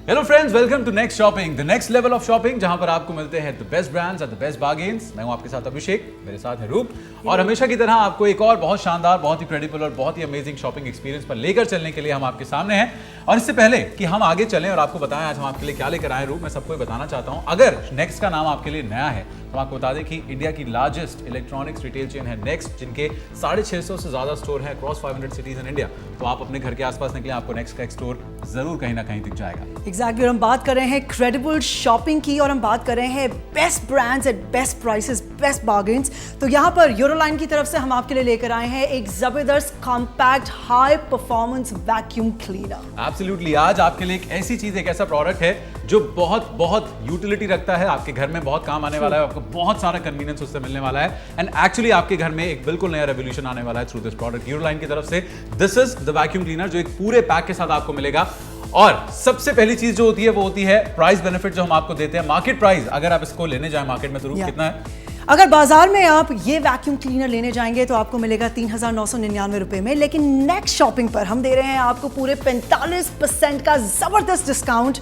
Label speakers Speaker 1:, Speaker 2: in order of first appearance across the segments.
Speaker 1: Hello friends, welcome to next shopping, the next level of shopping, जहां पर आपको मिलते हैं the best brands at the best bargains. मैं हूं आपके साथ अभिषेक, मेरे साथ है रूप, और हमेशा की तरह आपको एक और बहुत शानदार, बहुत ही क्रेडिबल और बहुत ही अमेजिंग शॉपिंग एक्सपीरियंस पर लेकर चलने के लिए हम आपके सामने हैं। और इससे पहले कि हम आगे चलें और आपको बताएं आज हम आपके लिए क्या लेकर आए रूप, मैं सबको बताना चाहता हूं, अगर नेक्स्ट का नाम आपके लिए नया है तो आपको बता दें कि इंडिया की लार्जेस्ट इलेक्ट्रॉनिक्स रिटेल चेन है नेक्स्ट, जिनके 650 से ज्यादा स्टोर हैं अक्रॉस 500 सिटीज इन इंडिया। तो आप अपने घर के आसपास निकले, आपको नेक्स्ट का एक स्टोर जरूर कहीं ना कहीं दिख जाएगा।
Speaker 2: एग्जैक्टली, और हम बात कर रहे हैं क्रेडिबल शॉपिंग की, और हम बात कर रहे हैं best brands at best prices, best bargains. तो यहाँ पर यूरोलाइन की तरफ से हम आपके लिए लेकर आए हैं एक जबरदस्त compact high performance vacuum cleaner.
Speaker 1: Absolutely, आज आपके लिए एक ऐसी चीज, एक ऐसा प्रोडक्ट है जो बहुत बहुत यूटिलिटी रखता है, आपके घर में बहुत काम आने वाला है, आपको बहुत सारा कन्वीनियंस उससे मिलने वाला है, एंड एक्चुअली आपके घर में एक बिल्कुल नया रेवोल्यूशन आने वाला है थ्रू दिस प्रोडक्ट यूरोलाइन की तरफ से। This is the vacuum cleaner, जो एक पूरे पैक के साथ आपको मिलेगा। और सबसे पहली चीज जो होती है वो होती है प्राइस बेनिफिट जो हम आपको देते हैं। मार्केट प्राइस अगर आप इसको लेने जाए मार्केट में तो रूप कितना है?
Speaker 2: अगर बाजार में आप ये वैक्यूम क्लीनर लेने जाएंगे तो आपको मिलेगा 3,999 रुपए में, लेकिन नेक्स्ट शॉपिंग पर हम दे रहे हैं आपको पूरे 45% का जबरदस्त डिस्काउंट,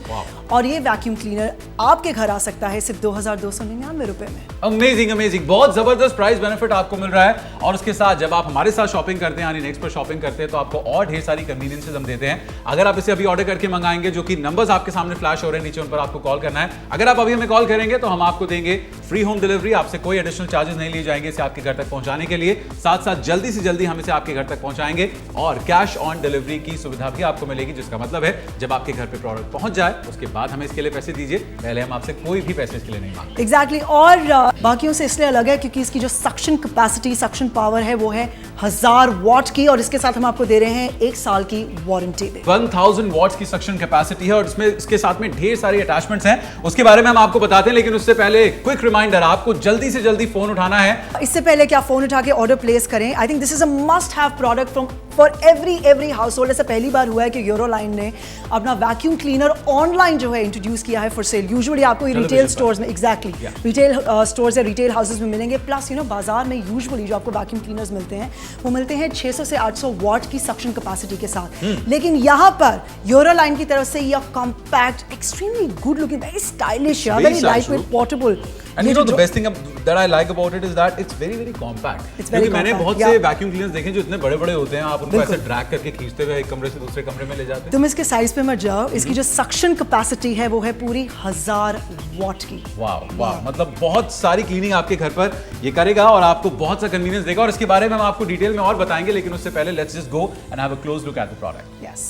Speaker 2: और ये वैक्यूम क्लीनर आपके घर आ सकता है सिर्फ 2,299 रुपए में।
Speaker 1: अमेजिंग अमेजिंग, बहुत जबरदस्त प्राइस बेनिफिट आपको मिल रहा है। और उसके साथ जब आप हमारे साथ शॉपिंग करते हैं, यानी नेक्स्ट पर शॉपिंग करते हैं, तो आपको और ढेर सारी कन्वीनियंसेस हम देते हैं। अगर आप इसे अभी ऑर्डर करके मंगाएंगे, जो कि नंबर्स आपके सामने फ्लैश हो रहे हैं नीचे, उन पर आपको कॉल करना है। अगर आप अभी हमें कॉल करेंगे तो हम आपको देंगे फ्री होम डिलीवरी, आपसे कोई एडिशनल चार्जेस नहीं लिए जाएंगे इसे आपके घर तक पहुंचाने के लिए। साथ साथ जल्दी से जल्दी हम इसे आपके घर तक पहुंचाएंगे, और कैश ऑन डिलीवरी की सुविधा भी आपको मिलेगी, जिसका मतलब है जब आपके घर पे प्रोडक्ट पहुंच जाए उसके बाद हमें इसके लिए पैसे दीजिए, पहले हम आपसे कोई भी पैसे इसके लिए नहीं मांगते।
Speaker 2: एग्जैक्टली, और बाकियों से इसलिए अलग है क्योंकि इसकी जो सक्शन कैपेसिटी, सक्शन पावर है वो है 1000 वॉट की, और इसके साथ हम आपको दे रहे हैं 1 साल की वारंटी।
Speaker 1: 1000 वॉट्स की सक्शन कैपेसिटी है, और इसमें इसके साथ में ढेर सारी अटैचमेंट्स हैं, उसके बारे में हम आपको बताते हैं। लेकिन उससे पहले क्विक रिमाइंडर, आपको जल्दी से जल्दी फोन उठाना है।
Speaker 2: इससे पहले कि आप फोन उठा के ऑर्डर प्लेस करें, I think this is a must have product from for every house hold. ऐसा पहली बार हुआ है कि यूरोलाइन ने अपना वैक्यूम क्लीनर ऑनलाइन जो है इंट्रोड्यूस किया है फॉर सेल। यूजुअली आपको रिटेल स्टोर्स में, एग्जैक्टली रिटेल स्टोर्स या रिटेल हाउसेस में मिलेंगे। प्लस बाजार में यूजुअली जो आपको वैक्यूम क्लीनर्स मिलते हैं वो मिलते हैं 600 से 800 वॉट की सक्शन कैपेसिटी के साथ। लेकिन यहाँ पर यूरोलाइन की तरफ से यह compact, extremely good looking, very stylish, very lightweight, portable.
Speaker 1: And you know the best thing that I like about it is that it's very very compact. क्योंकि मैंने बहुत से वैक्यूम क्लीनर्स देखे जो इतने बड़े-बड़े होते हैं, आप उनको ऐसे ड्रैग करके खींचते हुए एक कमरे से दूसरे कमरे में ले जाते हैं।
Speaker 2: तुम इसके साइज पे मत जाओ, इसकी जो सक्शन कैपेसिटी है वो है पूरी 1000 वॉट की।
Speaker 1: वाह वाह, मतलब बहुत सारी क्लीनिंग आपके घर पर ये करेगा और आपको बहुत सा कन्वीनियंस देगा, और इसके बारे में हम आपको डिटेल में और बताएंगे। लेकिन उससे पहले let's just go and have a close look at the product.
Speaker 2: Yes,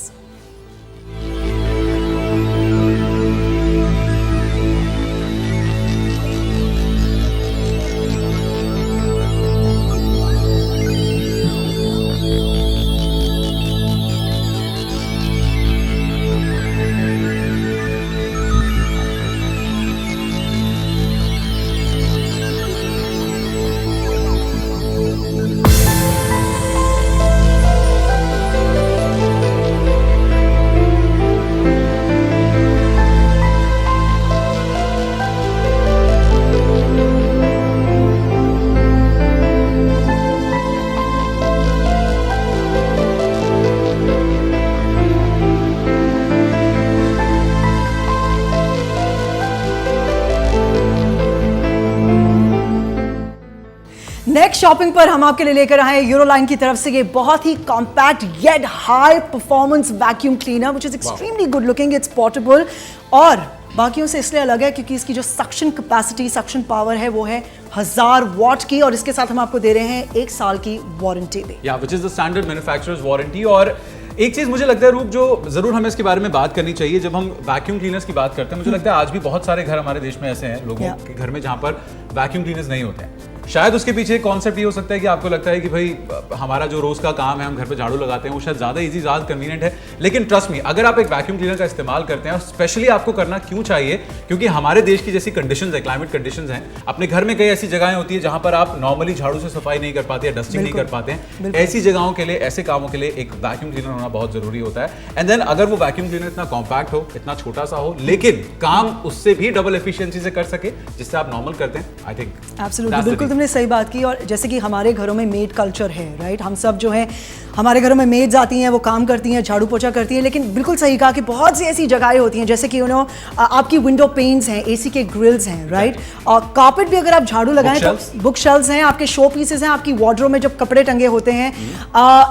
Speaker 2: next shopping पर हम आपके लिए लेकर आए यूरोलाइन की तरफ से ये बहुत ही compact yet high performance vacuum cleaner, which is extremely good looking, it's portable, और बाकियों से इसलिए अलग है क्योंकि इसकी जो सक्शन कैपेसिटी, सक्शन पावर है वो है 1000 वॉट की, और इसके साथ हम आपको दे रहे हैं 1 साल की वारंटी भी।
Speaker 1: या which is the standard manufacturers warranty. और एक चीज मुझे लगता है रूप, जो जरूर हमें इसके बारे में बात करनी चाहिए जब हम वैक्यूम क्लीनर्स की बात करते हैं। मुझे लगता है आज भी बहुत सारे घर हमारे देश में ऐसे हैं, लोगों के घर में जहां पर वैक्यूम क्लीनर्स नहीं होते हैं। शायद उसके पीछे एक कॉन्सेप्ट ये हो सकता है कि आपको लगता है कि भाई हमारा जो रोज का काम है, हम घर पे झाड़ू लगाते हैं, वो शायद ज्यादा इजी, ज्यादा कन्वीनियंट है। लेकिन ट्रस्ट मी, अगर आप एक वैक्यूम क्लीनर का इस्तेमाल करते हैं, और स्पेशली आपको करना क्यों चाहिए, क्योंकि हमारे देश की जैसी कंडीशंस है, क्लाइमेट कंडीशंस हैं, अपने घर में कई ऐसी जगहें होती है जहां पर आप नॉर्मली झाड़ू से सफाई नहीं कर पाते या डस्टिंग नहीं कर पाते हैं। ऐसी जगहों के लिए, ऐसे कामों के लिए एक वैक्यूम क्लीनर होना बहुत जरूरी होता है। एंड देन अगर वो वैक्यूम क्लीनर इतना कॉम्पैक्ट हो, इतना छोटा सा हो, लेकिन काम उससे भी डबल एफिशिएंसी से कर सके जिससे आप नॉर्मल करते हैं, आई थिंक
Speaker 2: एब्सोल्युटली, बिल्कुल तुमने सही बात की। और जैसे कि हमारे घरों में मेड कल्चर है, राइट, हम सब जो है हमारे घरों में मेड्स आती हैं, वो काम करती हैं, झाड़ू पोछा करती हैं, लेकिन बिल्कुल सही कहा कि बहुत सी ऐसी जगहें होती हैं जैसे कि आपकी विंडो पेन्स हैं, एसी के ग्रिल्स हैं, राइट, और कारपेट भी अगर आप झाड़ू लगाएं तो बुक शेल्फ्स हैं, आपके शो पीसेस हैं, आपकी वार्डरोब में जब कपड़े टंगे होते हैं,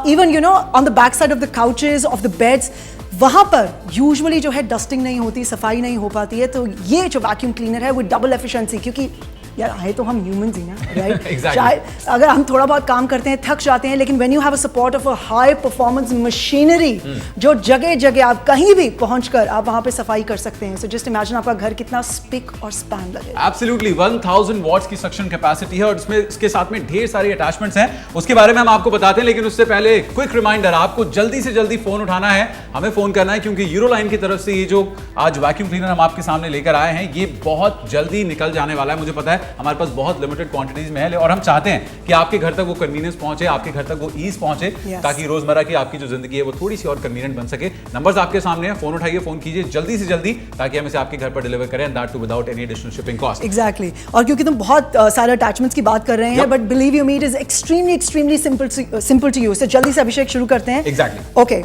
Speaker 2: even on the back side of the couches of the beds, वहां पर यूजुअली जो है डस्टिंग नहीं होती, सफाई नहीं हो पाती है। तो ये जो वैक्यूम क्लीनर है वो डबल एफिशिएंसी, क्योंकि यार है तो हम ह्यूमंस ही ना, राइट,
Speaker 1: Exactly.
Speaker 2: अगर हम थोड़ा बहुत काम करते हैं थक जाते हैं, लेकिन when you have a support of a high performance machinery, जो जगह जगह आप कहीं भी पहुंचकर आप वहां पे सफाई कर सकते हैं। सो जस्ट इमेजिन आपका घर कितना स्पिक और स्पैन लगेगा।
Speaker 1: एब्सोल्युटली 1000 वॉट्स की सक्शन कैपेसिटी है और इसमें इसके साथ में ढेर सारी अटैचमेंट्स हैं, उसके बारे में हम आपको बताते हैं। लेकिन उससे पहले क्विक रिमाइंडर, आपको जल्दी से जल्दी फोन उठाना है, हमें फोन करना है, क्योंकि यूरोलाइन की तरफ से ये जो आज वैक्यूम क्लीनर हम आपके सामने लेकर आए हैं ये बहुत जल्दी निकल जाने वाला है। मुझे पता है हमारे पास बहुत लिमिटेड क्वांटिटीज में है, और हम चाहते हैं कि आपके घर तक वो कन्वीनियंस पहुंचे, आपके घर तक वो ईज पहुंचे, ताकि रोजमर्रा की आपकी जो जिंदगी है वो थोड़ी सी और कन्वीनियंट बन सके। नंबर्स आपके सामने हैं, फोन उठाइए, फोन कीजिए जल्दी से जल्दी, ताकि हम इसे आपके घर पर डिलीवर करें, and that too without any additional shipping cost.
Speaker 2: Exactly, और क्योंकि तुम बहुत सारे अटैचमेंट्स की बात कर रहे हैं, but believe you me, it is extremely simple to use. तो जल्दी से अभिषेक शुरू करते हैं।
Speaker 1: Exactly,
Speaker 2: okay,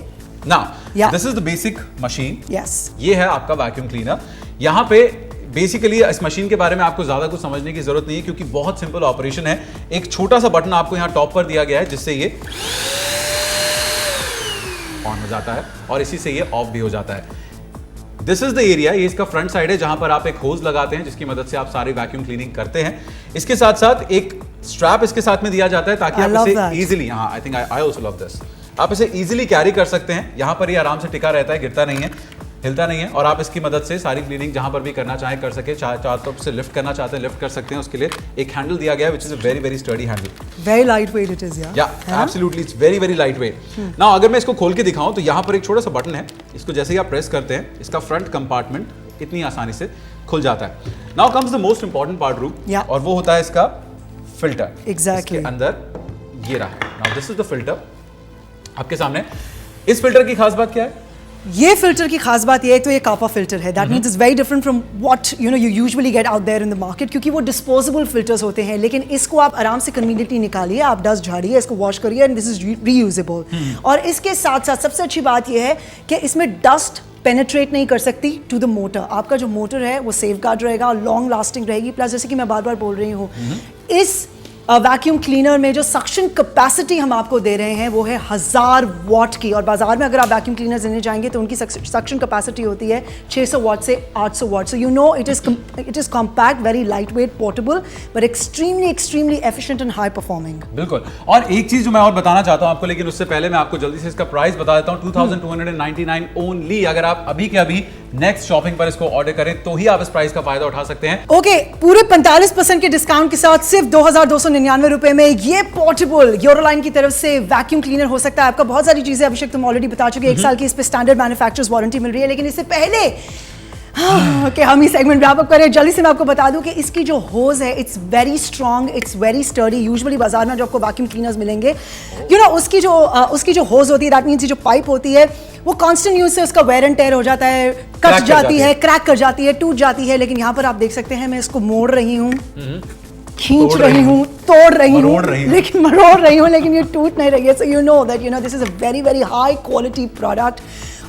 Speaker 1: now this is the basic machine.
Speaker 2: Yes,
Speaker 1: ये है आपका वैक्यूम क्लीनर। यहाँ पे बेसिकली इस मशीन के बारे में आपको ज्यादा कुछ समझने की जरूरत नहीं है, क्योंकि बहुत सिंपल ऑपरेशन है। एक छोटा सा बटन आपको यहाँ टॉप पर दिया गया है, जिससे ये ऑन हो जाता है और इसी से ये ऑफ भी हो जाता है। दिस इज द एरिया, ये इसका फ्रंट साइड है, जहां पर आप एक होज लगाते हैं, जिसकी मदद से आप सारी वैक्यूम क्लीनिंग करते हैं। इसके साथ साथ एक स्ट्रैप इसके साथ में दिया जाता है, ताकि आप इसे इजीली, हाँ, I think I also love this, आप इसे इजीली कैरी कर सकते हैं। यहां पर ये आराम से टिका रहता है, गिरता नहीं है, हिलता नहीं है, और आप इसकी मदद से सारी क्लीनिंग जहां पर भी करना चाहें कर सके। चार तरफ से लिफ्ट करना चाहते हैं लिफ्ट कर सकते हैं। उसके लिए एक हैंडल दिया गया है, which is a very very sturdy handle,
Speaker 2: very light weight it is.
Speaker 1: Yeah absolutely, it's very very light weight. Now अगर मैं इसको खोल के दिखाऊं तो यहाँ पर एक छोटा सा बटन है, इसको जैसे ही आप प्रेस करते हैं इसका फ्रंट कंपार्टमेंट इतनी आसानी से खुल जाता है। Now comes the most important part रूप, और वो होता है इसका फिल्टर।
Speaker 2: एग्जैक्टली,
Speaker 1: इसके अंदर ये रहा। Now this is the filter आपके सामने। इस फिल्टर की खास बात क्या है?
Speaker 2: ये फिल्टर की खास बात ये है, तो ये कापा फिल्टर है। That means it's very different from what you usually get out there in the market, क्योंकि वो डिस्पोजेबल फिल्टर्स होते हैं। लेकिन इसको आप आराम से कन्वीनियंटली निकालिए, आप डस्ट झाड़िए, इसको वॉश करिए, एंड दिस इज रीयूजेबल। और इसके साथ साथ सबसे अच्छी बात ये है कि इसमें डस्ट पेनिट्रेट नहीं कर सकती टू द मोटर। आपका जो मोटर है वो सेफगार्ड रहेगा, लॉन्ग लास्टिंग रहेगी। प्लस जैसे कि मैं बार बार बोल रही हूँ, इस वैक्यूम क्लीनर में जो सक्शन कैपेसिटी हम आपको दे रहे हैं वो है 1000 वॉट की। और बाजार में अगर आप वैक्यूम क्लीनर लेने जाएंगे तो उनकी सक्शन कैपेसिटी होती है 600 वॉट से 800 what. So you no it is compact, very light wait, portable, but extremely efficient and high performing.
Speaker 1: बिल्कुल। और एक चीज जो मैं और बताना चाहता हूं आपको, लेकिन उससे पहले मैं आपको जल्दी से इसका प्राइस बता देता हूं, 2299 ओनली। अगर आप अभी के अभी नेक्स्ट शॉपिंग पर इसको ऑर्डर करें तो ही आप इस प्राइस का फायदा उठा सकते हैं।
Speaker 2: ओके, पूरे 45% के डिस्काउंट के साथ सिर्फ 2299 रुपए में ये पोर्टेबल यूरोलाइन की तरफ से वैक्यूम क्लीनर हो सकता है आपका। बहुत सारी चीजें अभिषेक तुम ऑलरेडी बता चुके, 1 साल की इस पे स्टैंडर्ड मैन्युफैक्चरर्स वारंटी मिल रही है। लेकिन इससे पहले कि हम ये सेगमेंट रैप अप करें, जल्दी से मैं आपको बता दूं कि इसकी जो होज है it's very strong, it's very sturdy. Usually बाजार में जो आपको वैक्यूम क्लीनर्स मिलेंगे, उसकी जो होज होती है, दैट मींस जो पाइप होती है वो कांस्टेंट यूज से उसका वेयर एंड टेयर हो जाता है, कट जाती है, क्रैक कर जाती है, टूट जाती है। लेकिन यहाँ पर आप देख सकते हैं मैं इसको मोड़ रही हूँ, खींच रही हूँ, तोड़ रही हूँ, लेकिन मरोड़ रही हूँ, लेकिन ये टूट नहीं रही है। So you know that this is a very very high quality product,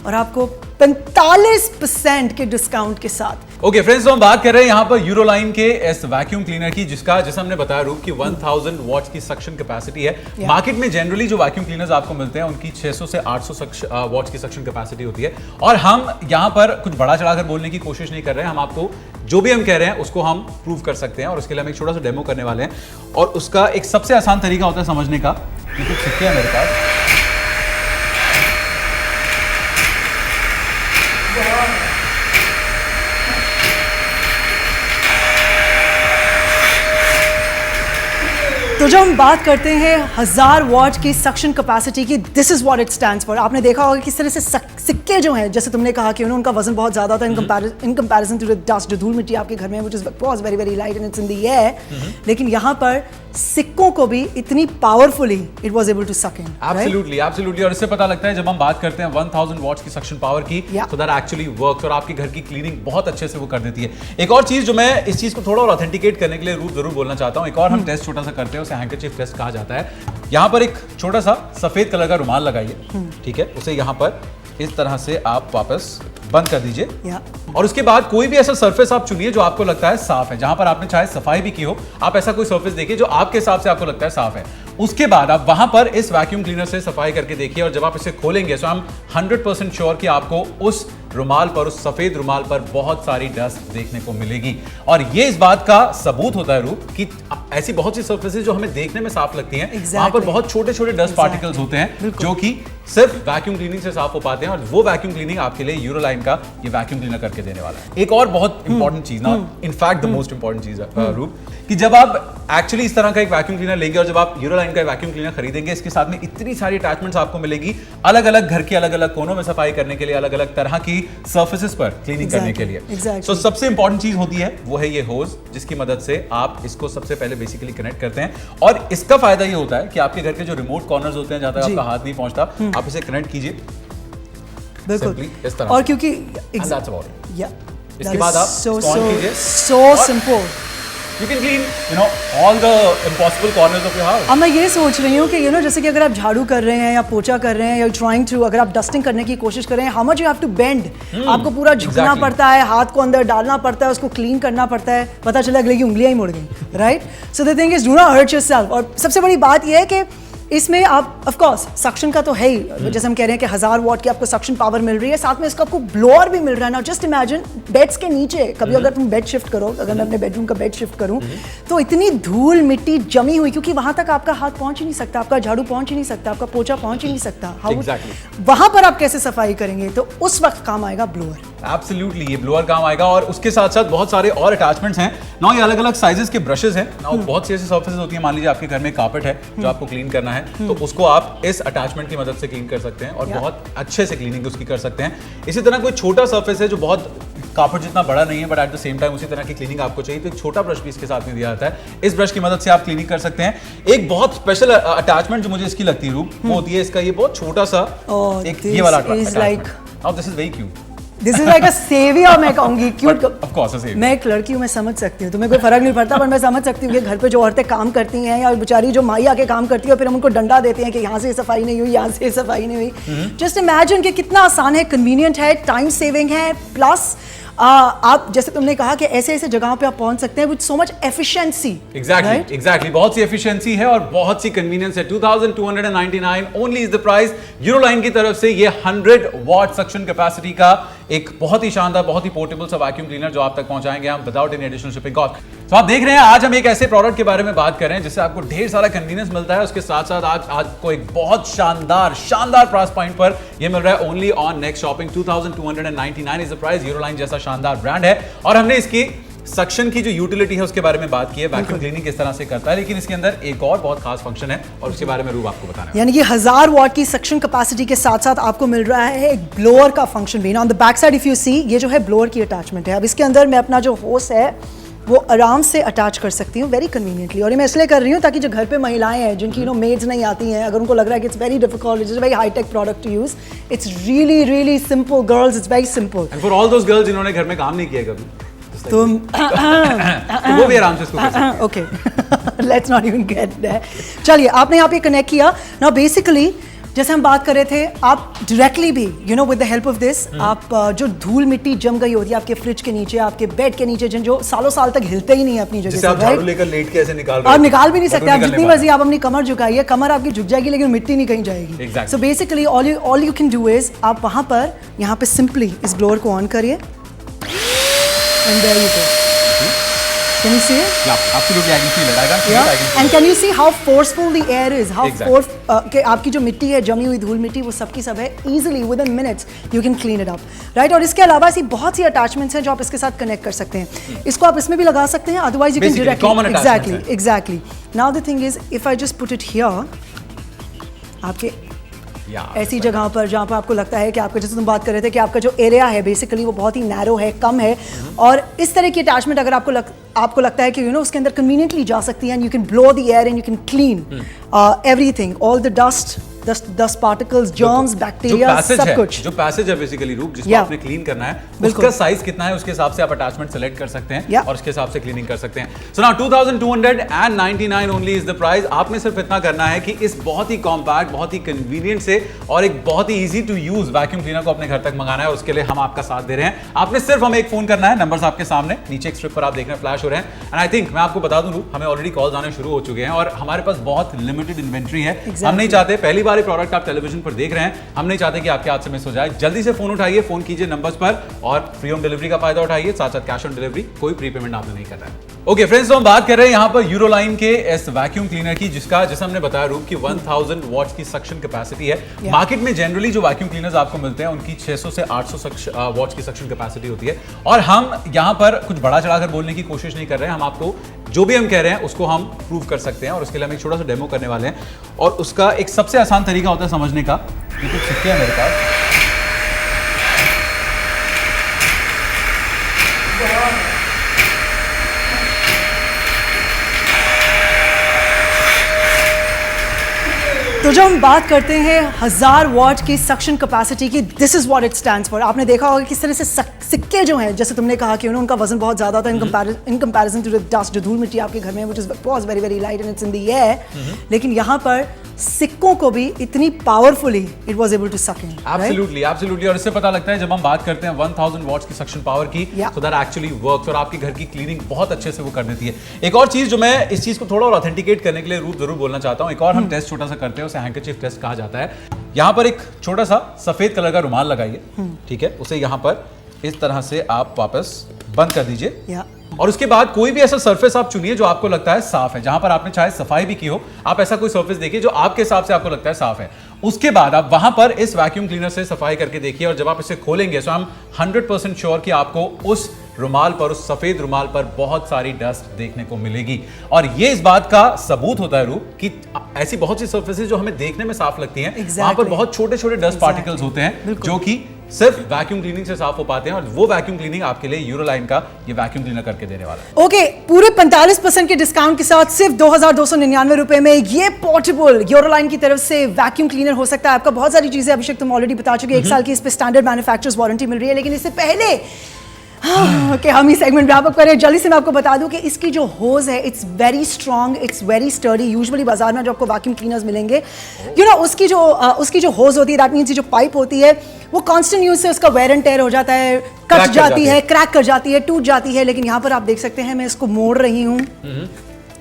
Speaker 2: और आपको 45% के डिस्काउंट के साथ।
Speaker 1: ओके फ्रेंड्स, तो हम बात कर रहे हैं यहाँ पर यूरोलाइन के इस वैक्यूम क्लीनर की, जिसे हमने बताया रूप की 1000 वॉट्स की सक्शन कैपेसिटी है। मार्केट में जनरली जो वैक्यूम क्लीनर्स आपको मिलते हैं उनकी 600 से 800 वॉट्स की सक्शन कैपेसिटी होती है। और हम यहाँ पर कुछ बड़ा चढ़ाकर बोलने की कोशिश नहीं कर रहे हैं, हम आपको जो भी हम कह रहे हैं उसको हम प्रूव कर सकते हैं, और उसके लिए हम एक छोटा सा डेमो करने वाले हैं। और उसका एक सबसे आसान तरीका होता है समझने का, क्योंकि सिक्के हैं मेरे पास।
Speaker 2: तो जब हम बात करते हैं 1000 वॉट की सक्शन कैपेसिटी की, this is what it stands for. आपने देखा होगा किस तरह से सिक्के जो हैं, जैसे तुमने कहा कि उनका वजन बहुत ज्यादा होता है in comparison to the dust, जो धूल मिट्टी आपके घर में, which is very very light and it's in the air. लेकिन यहाँ पर सिक्कों धूपों को भी इतनी powerfully it was able to suck in.
Speaker 1: Absolutely और इससे पता लगता है जब हम बात करते हैं 1000 वॉट्स की सक्शन पावर की, तो दैट एक्चुअली वर्क्स और आपके घर की क्लीनिंग बहुत अच्छे से वो कर देती है। एक और चीज जो मैं इस चीज को थोड़ा और ऑथेंटिकेट करने के लिए रूप जरूर बोलना चाहता हूं, एक और हम टेस्ट छोटा सा करते हैं, उसे हैंकरचीफ टेस्ट कहा जाता है। यहाँ पर एक छोटा सा सफेद कलर का रुमाल लगाइए, ठीक है, उसे यहाँ पर इस तरह से आप वापस बंद कर दीजिए और उसके बाद कोई भी ऐसा सरफेस आप चुनिए जो आपको लगता है साफ है, जहां पर आपने चाहे सफाई भी की हो, आप ऐसा कोई सरफेस देखिए जो आपके हिसाब से आपको लगता है साफ है। उसके बाद आप वहां पर इस वैक्यूम क्लीनर से सफाई करके देखिए और जब आप इसे खोलेंगे तो हम 100% श्योर कि आपको उस रुमाल पर, उस सफेद रुमाल पर बहुत सारी डस्ट देखने को मिलेगी। और ये इस बात का सबूत होता है रूप कि ऐसी बहुत सी सरफेसेस जो हमें देखने में साफ लगती हैं, वहां पर बहुत छोटे छोटे डस्ट पार्टिकल्स होते हैं जो कि सिर्फ वैक्यूम क्लीनिंग से साफ हो पाते हैं और वो वैक्यूम क्लीनिंग आपके लिए यूरोलाइन का ये वैक्यूम क्लीनर करके देने वाला है। एक और बहुत इंपॉर्टेंट चीज ना, इनफैक्ट द मोस्ट इंपॉर्टेंट चीज है रूप, कि जब आप एक्चुअली इस तरह का एक वैक्यूम क्लीनर लेंगे और जब आप यूरोलाइन का वैक्यूम क्लीनर खरीदेंगे, इसके साथ में इतनी सारी अटैचमेंट्स आपको मिलेगी अलग अलग घर के अलग अलग कोनों में सफाई करने के लिए, अलग अलग तरह की सर्फेसेस पर क्लीनिंग करने के लिए। सो सबसे इंपॉर्टेंट चीज होती है वो है ये होज, जिसकी मदद से आप इसको सबसे पहले बेसिकली कनेक्ट करते हैं और इसका फायदा ये होता है कि आपके घर के जो रिमोट कॉर्नर्स होते हैं जहां तक आपका हाथ नहीं पहुंचता, आप इसे कनेक्ट कीजिए
Speaker 2: बिल्कुल
Speaker 1: इस तरह
Speaker 2: और क्योंकि
Speaker 1: इसके बाद आप ऑन कीजिए,
Speaker 2: so simple,
Speaker 1: you can clean all the impossible corners of your house।
Speaker 2: अब मैं ये सोच रही हूँ कि जैसे कि अगर आप झाड़ू कर रहे हैं या पोछा कर रहे हैं या ट्राइंग टू, अगर आप डस्टिंग करने की कोशिश कर रहे हैं, how much you have to bend, आपको पूरा झुकना पड़ता है, हाथ को अंदर डालना पड़ता है, उसको क्लीन करना पड़ता है, पता चला अगले की उंगलियां ही मुड़ गई, right. So the thing is do not hurt yourself. और सबसे बड़ी बात यह है कि इसमें आप ऑफ कोर्स सक्शन का तो है ही, जैसे हम कह रहे हैं कि 1000 वॉट की आपको सक्शन पावर मिल रही है, साथ में इसका आपको ब्लोअर भी मिल रहा है ना। जस्ट इमेजिन बेड्स के नीचे कभी अगर तुम बेड शिफ्ट करो, अगर मैं अपने बेडरूम का बेड शिफ्ट करूं तो इतनी धूल मिट्टी जमी हुई, क्योंकि वहां तक आपका हाथ पहुंच ही नहीं सकता, आपका झाड़ू पहुंच ही नहीं सकता, आपका पोछा पहुंच ही नहीं सकता। वहां पर आप कैसे सफाई करेंगे, तो उस वक्त काम आएगा ब्लोअर।
Speaker 1: एब्सोल्युटली ये ब्लोअर काम आएगा और उसके साथ साथ बहुत सारे और अटैचमेंट्स हैं ना। ये अलग अलग साइजेस के ब्रशेस हैं ना। बहुत सी ऐसी सर्फेसेस होती हैं, मान लीजिए आपके घर में कारपेट है जो आपको क्लीन करना है, तो उसको आप इस अटैचमेंट की मदद से क्लीन कर सकते हैं और बहुत अच्छे से क्लीनिंग उसकी कर सकते हैं। इसी तरह कोई छोटा सर्फेस है जो बहुत कारपेट जितना बड़ा नहीं है but at the same time उसी तरह की क्लीनिंग आपको चाहिए, तो एक छोटा ब्रश भी इसके साथ में दिया जाता है। इस ब्रश की मदद से आप क्लीनिंग कर सकते हैं। एक बहुत स्पेशल अटैचमेंट जो मुझे इसकी लगती है रूप, वो होती है इसका ये बहुत छोटा सा एक ये वाला attachment. Now this is very cute.
Speaker 2: This is like a saviour, मैं कहूंगी cute.
Speaker 1: Of course a saviour.
Speaker 2: मैं एक लड़की हूँ, मैं समझ सकती हूँ, तुम्हें कोई फर्क नहीं पड़ता, पर मैं समझ सकती हूँ कि घर पे जो औरतें काम करती हैं या बेचारी जो माई आके काम करती है, फिर हम उनको डंडा देते हैं कि यहाँ से सफाई नहीं हुई, यहाँ से सफाई नहीं हुई। जस्ट इमेजिन कि कितना आसान है, कन्वीनियंट है, टाइम सेविंग है, प्लस आप जैसे तुमने कहा कि ऐसे ऐसे जगहों पे आप पहुंच सकते हैं with so much efficiency.
Speaker 1: Exactly बहुत सी एफिशिएंसी है और बहुत सी कन्वीनियंस है। 2299 ओनली इज द प्राइस। यूरोलाइन की तरफ से ये 100 वॉट सक्शन कैपेसिटी का एक बहुत ही शानदार, बहुत ही पोर्टेबल सा वैक्यूम क्लीनर जो आप तक पहुंचाएंगे हम without any additional shipping cost. तो आप देख रहे हैं आज हम एक ऐसे प्रोडक्ट के बारे में बात कर रहे हैं जिससे आपको ढेर सारा कन्वीनियंस मिलता है, उसके साथ साथ आज आपको एक बहुत शानदार प्राइस पॉइंट पर ये मिल रहा है only on next shopping. 2299 is the price. Euroline जैसा शानदार ब्रांड है और हमने इसकी सक्शन की जो यूटिलिटी है उसके बारे में बात की है, वैक्यूम क्लीनिंग किस तरह से करता है, लेकिन इसके अंदर एक और बहुत खास फंक्शन है और उसके बारे में रूप आपको बताना है।
Speaker 2: यानी कि 1000 वॉट की सक्शन कैपेसिटी के साथ साथ आपको मिल रहा है एक ब्लोअर का फंक्शन भी। On the back side if you see, ये जो है ब्लोअर की अटैचमेंट है। अब इसके अंदर मैं अपना जो होस है वो आराम से अटैच कर सकती हूँ वेरी कन्वीनियंटली। और ये मैं इसलिए कर रही हूँ ताकि जो घर पे महिलाएं हैं जिनकी मेड्स नहीं आती हैं, अगर उनको लग रहा है कि it's very difficult, it's very high tech product to use, it's really simple girls, it's very simple.
Speaker 1: And for all those girls जिन्होंने घर में काम नहीं किया कभी, तो वो भी आराम से इसको कर सकते हैं।
Speaker 2: Okay, let's not even get there. चलिए, आपने यहाँ पे कनेक्ट किया। नाउ बेसिकली जैसे हम बात कर रहे थे, आप डायरेक्टली भी with the help of this, आप जो धूल मिट्टी जम गई होती है आपके फ्रिज के नीचे, आपके बेड के नीचे, जो सालों साल तक हिलते ही नहीं है अपनी जगह से,
Speaker 1: आप झाड़ू लेकर लेट के ऐसे निकाल रहे
Speaker 2: हैं, आप निकाल भी नहीं सकते। आप जितनी मर्जी आप अपनी कमर झुकाइए, कमर आपकी झुक जाएगी लेकिन मिट्टी नहीं कहीं जाएगी। So basically all you can do is, आप वहां पर यहाँ पे सिंपली इस ब्लोअर को ऑन करिए and there you go. Can you see it?
Speaker 1: Yeah, absolutely. I can feel it. I can feel
Speaker 2: yeah.
Speaker 1: it. I can feel
Speaker 2: and
Speaker 1: it.
Speaker 2: can you see how forceful the air is? How
Speaker 1: exactly.
Speaker 2: कि आपकी जो मिट्टी है, जमी हुई धूल मिट्टी, वो सबकी सब है, easily within minutes you can clean it up, right? और इसके अलावा ऐसी बहुत सी attachments हैं जो आप इसके साथ connect कर सकते हैं। इसको आप इसमें भी लगा सकते हैं, otherwise you can directly. Exactly. Now the thing is, if I just put it here, आपके ऐसी जगह पर जहाँ पर आपको लगता है कि आपका, जैसे तुम बात कर रहे थे कि आपका जो एरिया है बेसिकली वो बहुत ही नैरो है, कम है, और इस तरह की अटैचमेंट अगर आपको लगता है कि उसके अंदर कन्वीनियंटली जा सकती है, and you can blow the air and you can clean everything, all the dust particles, germs, bacteria, सब कुछ।
Speaker 1: जो पैसेज है बेसिकली रूप जिसको आपने क्लीन करना है, उसका साइज कितना है उसके हिसाब से आप अटैचमेंट सेलेक्ट कर सकते हैं और उसके हिसाब से क्लीनिंग कर सकते हैं। So now 2299 only is the price. आपने सिर्फ इतना करना है कि इस बहुत ही कॉम्पैक्ट, बहुत ही कन्वीनियंट से और एक बहुत ही easy to use vacuum cleaner को अपने घर तक मंगाना है। उसके लिए हम आपका साथ दे रहे हैं। आपने सिर्फ हमें एक फोन करना है, नंबर्स आपके सामने नीचे एक स्ट्रिप पर आप देख रहे हैं, फ्लैश हो रहे हैं। एंड आई थिंक मैं आपको बता दूं, हमें ऑलरेडी कॉल्स आने शुरू हो चुके हैं और हमारे पास बहुत लिमिटेड इन्वेंट्री है। हम नहीं चाहते पहली बार ये प्रोडक्ट आप टेलीविजन पर देख रहे हैं, हम नहीं चाहते कि आपके हाथ से मिस हो जाए। जल्दी से फोन उठाइए, फोन कीजिए नंबर्स पर और फ्री होम डिलीवरी का फायदा उठाइए, साथ साथ कैश ऑन डिलीवरी, कोई प्री पेमेंट आपने नहीं करना है। ओके फ्रेंड्स, तो हम बात कर रहे हैं यहाँ पर यूरोलाइन के इस वैक्यूम क्लीनर की, जिसका जैसे हमने बताया रूप की 1000 वॉट्स की सक्शन कैपेसिटी है। मार्केट में जनरली जो वैक्यूम क्लीनर्स आपको मिलते हैं उनकी 600 से 800 वॉट्स की सक्शन कैपेसिटी होती है। और हम यहाँ पर कुछ बड़ा चढ़ाकर बोलने की कोशिश नहीं कर रहे हैं, हम आपको जो भी हम कह रहे हैं उसको हम प्रूव कर सकते हैं और उसके लिए हम एक छोटा सा डेमो करने वाले हैं। और उसका एक सबसे आसान तरीका होता है समझने का, ये कुछ सिक्के हैं मेरे पास।
Speaker 2: तो जब हम बात करते हैं 1000 वॉट की सक्शन कैपेसिटी की, this is what it stands for. आपने देखा होगा किस तरह से सिक्के जो हैं, जैसे तुमने कहा कि उनका वजन बहुत ज्यादा होता है in comparison to the dust, जो धूल मिट्टी आपके घर में, which is very very light and it's in the air, लेकिन यहाँ पर सिक्कों को भी इतनी powerfully it was able to suck in.
Speaker 1: Absolutely. और इससे पता लगता है जब हम बात करते हैं 1000 वॉट्स की सक्शन पावर की, सो दैट एक्चुअली वर्क्स और आपके घर की क्लीनिंग बहुत अच्छे से वो कर देती है। एक और चीज जो मैं इस चीज को थोड़ा और ऑथेंटिकेट करने के लिए रूप जरूर बोलना चाहता हूं, एक और हम टेस्ट छोटा सा करते हैं, उसे हैंकरचीफ टेस्ट कहा जाता है। यहाँ पर एक छोटा सा सफेद कलर का रुमाल लगाइए, ठीक है, उसे यहाँ पर इस तरह से आप वापस बंद कर दीजिए और उसके बाद कोई भी ऐसा सरफेस आप चुनिए जो आपको लगता है साफ है, जहां पर आपने चाहे सफाई भी की हो, आप ऐसा कोई सरफेस देखिए जो आपके हिसाब से आपको लगता है साफ है। उसके बाद आप वहां पर इस वैक्यूम क्लीनर से सफाई करके देखिए और जब आप इसे खोलेंगे तो हम 100% श्योर कि आपको उस रुमाल पर, उस सफेद रुमाल पर बहुत सारी डस्ट देखने को मिलेगी। और ये इस बात का सबूत होता है रूप कि ऐसी बहुत सी सरफेसेस जो हमें देखने में साफ लगती हैं, वहां पर बहुत छोटे छोटे डस्ट पार्टिकल्स होते हैं जो कि सिर्फ वैक्यूम क्लीनिंग से साफ हो पाते हैं। और वो वैक्यूम क्लीनिंग आपके लिए यूरोलाइन का ये वैक्यूम क्लीनर करके देने वाला है।
Speaker 2: ओके, पूरे 45% के डिस्काउंट के साथ सिर्फ 2299 रुपए में ये पोर्टेबल यूरोलाइन की तरफ से वैक्यूम क्लीनर हो सकता है आपका। बहुत सारी चीजें अभिषेक तुम ऑलरेडी बता चुके, 1 साल की इस पे स्टैंडर्ड मैन्युफैक्चरर्स वारंटी मिल रही है, लेकिन इससे पहले कि हम ही सेगमेंट रैप अप करें, जल्दी से मैं आपको बता दूं कि इसकी जो होज है, it's very strong, it's very sturdy. Usually बाजार में जो आपको वैक्यूम क्लीनर्स मिलेंगे, उसकी जो होज होती है, दैट मींस जो पाइप होती है, वो कांस्टेंट यूज से उसका वेयर एंड टेयर हो जाता है, कट जाती है, क्रैक कर जाती है, टूट जाती है। लेकिन यहाँ पर आप देख सकते हैं मैं इसको मोड़ रही हूँ,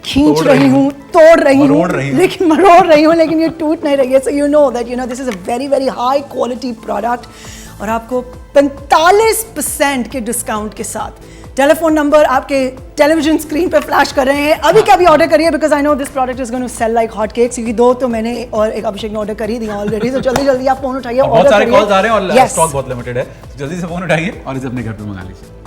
Speaker 2: खींच रही हूँ, तोड़ रही हूँ, लेकिन मरोड़ रही हूँ, लेकिन ये टूट नहीं रही है। So you know that this is a very very high quality product और आपको 45% के डिस्काउंट के साथ। टेलीफोन नंबर आपके टेलीविजन स्क्रीन पे फ्लैश कर रहे हैं, अभी का भी ऑर्डर करिए, because I know this product is going to sell like hot cakes. क्योंकि 2 तो मैंने और एक अभिषेक ने ऑर्डर कर ही दिया ऑलरेडी, तो जल्दी जल्दी आप फोन उठाइए,
Speaker 1: बहुत सारे कॉल्स आ रहे हैं और स्टॉक बहुत लिमिटेड है, जल्दी से फोन उठाइए और इसे अपने घर पे मंगा लीजिए।